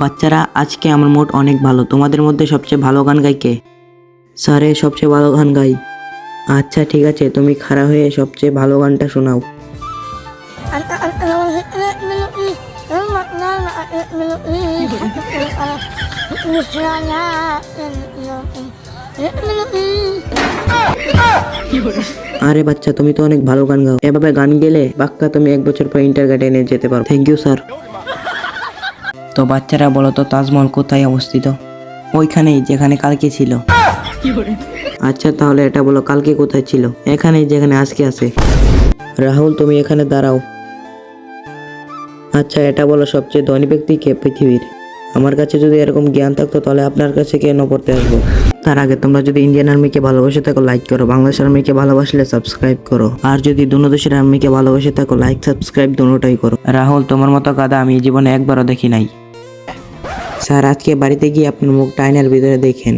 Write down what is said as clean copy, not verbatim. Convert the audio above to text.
বাচ্চারা, আজকে আমার মুড অনেক ভালো। তোমাদের মধ্যে সবচেয়ে ভালো গান গাই কে? স্যারে সবচেয়ে ভালো গান গাই। আচ্ছা ঠিক আছে, তুমি খাড়া হয়ে সবচেয়ে ভালো গানটা শোনাও। আরে বাচ্চা, তুমি তো অনেক ভালো গান গাও। এভাবে গান গেলে বাক্কা তুমি 1 বছর পর ইন্টারগ্রেডে যেতে পারো। Thank you sir. তো বাচ্চারা বলো তো, তাজমহল কোথায় অবস্থিত? ওইখানেই যেখানে কালকে ছিল। আচ্ছা তাহলে এটা বলো, কালকে কোথায় ছিল? এখানেই যেখানে আজকে আছে। রাহুল, তুমি এখানে দাঁড়াও। আচ্ছা এটা বলো, সবচেয়ে ধনী ব্যক্তি কে পৃথিবীর? আমার কাছে যদি এরকম জ্ঞান থাকতো তাহলে আপনার কাছে কেন পড়তে আসবো? তার আগে তোমরা যদি ইন্ডিয়ান আর্মিকে ভালোবাসে থাকো লাইক করো, বাংলাদেশ আর্মিকে ভালোবাসলে সাবস্ক্রাইব করো, আর যদি দুনো দেশের আর্মিকে ভালোবাসে থাকো লাইক সাবস্ক্রাইব দুটোটাই করো। রাহুল, তোমার মতো গাধা আমি জীবনে একবারও দেখি নাই। স্যার, আজকে বাড়িতে গিয়ে আপনার মুখটা আয়নার ভিতরে দেখেন।